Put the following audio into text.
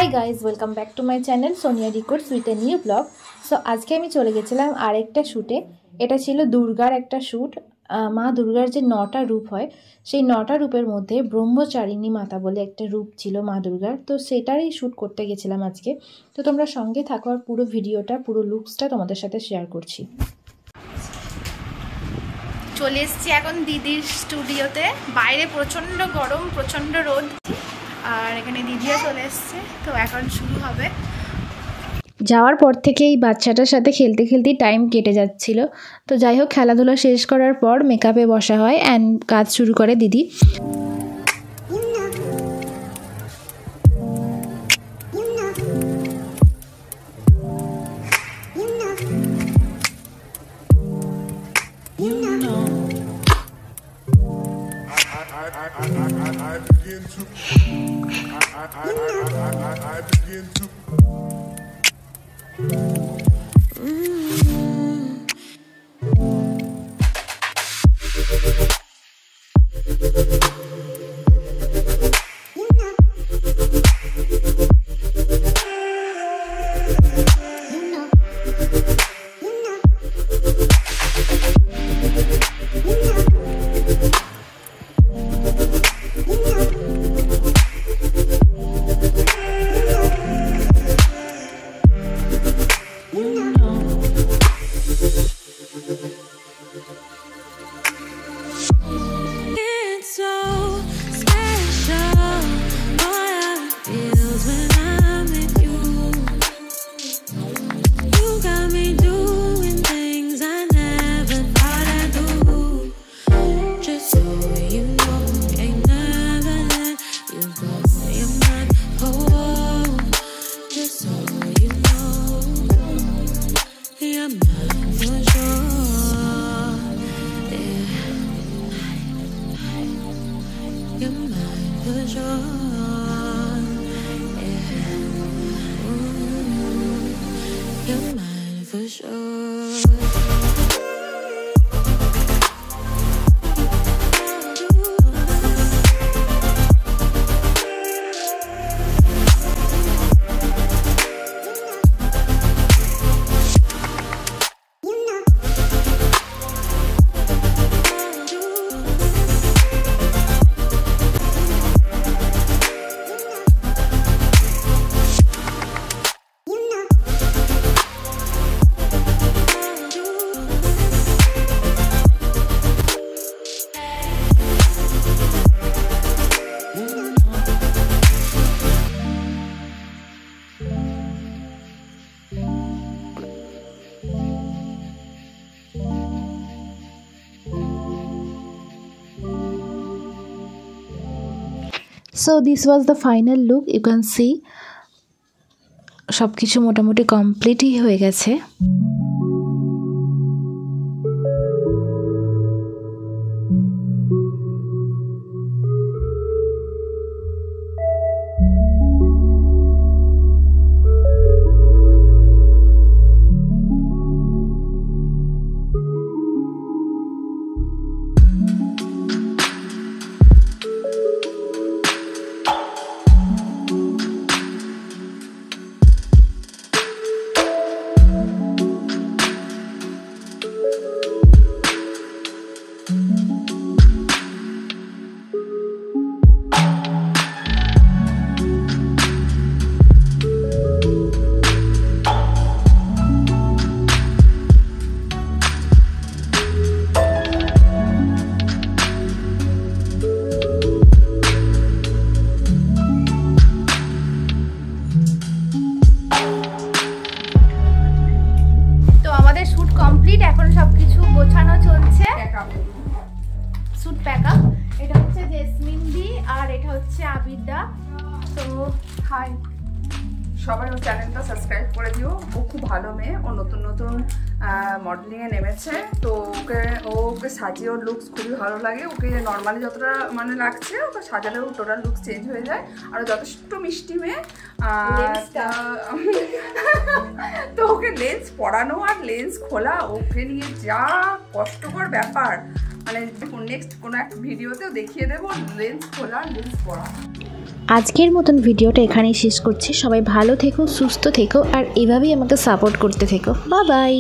High guys, welcome back to my channel Sonia records with a new blog. So আজকে আমি চলে গেছিলাম আরেকটা শ্যুটে। এটা ছিল দুর্গার একটা শ্যুট। মা দুর্গার যে 9টা রূপ হয়, সেই 9টা রূপের মধ্যে ব্রহ্মচারিণী মাতা বলে একটা রূপ ছিল মা দুর্গার। তো সেটারই শ্যুট করতে গেছিলাম আজকে। তো তোমরা সঙ্গে থাকো আর পুরো ভিডিওটা, পুরো লুকসটা তোমাদের সাথে শেয়ার করছি। চলে এসছি এখন দিদির স্টুডিওতে। বাইরে প্রচণ্ড গরম, প্রচণ্ড রোদ, আর এখানে দিদিও চলে এসছে। তো এখন শুরু হবে। যাওয়ার পর থেকেই বাচ্চাটার সাথে খেলতে খেলতেই টাইম কেটে যাচ্ছিল। তো যাই হোক, খেলাধুলা শেষ করার পর মেকআপে বসা হয় অ্যান্ড কাজ শুরু করে দিদি। So this was the final look. You can see সব কিছু মোটামুটি কমপ্লিটই হয়ে গেছে। এখন সবকিছু গোছানো চলছে, স্যুট প্যাকআপ। এটা হচ্ছে জেসমিন দি আর এটা হচ্ছে আবিদা। তো হাই সবাই, ওর চ্যানেলটা সাবস্ক্রাইব করে দিও। ও খুব ভালো মেয়ে, ও নতুন নতুন মডেলিংয়ে নেমেছে। তো ওকে সাজিয়ে ওর লুকস খুবই ভালো লাগে। ওকে নর্মালি যতটা মানে লাগছে, ওকে সাজালেও টোটাল লুকস চেঞ্জ হয়ে যায়। আর যথেষ্ট মিষ্টি মেয়ে। তো ওকে লেন্স পরানো আর লেন্স খোলা ওকে নিয়ে যা কষ্টকর ব্যাপার। মানে নেক্সট কোনো একটা ভিডিওতেও দেখিয়ে দেবো লেন্স খোলা লেন্স পরা। আজকের মতন ভিডিওটা এখানেই শেষ করছি। সবাই ভালো থেকো, সুস্থ থেকো আর এভাবেই আমাকে সাপোর্ট করতে থেকো। Bye bye.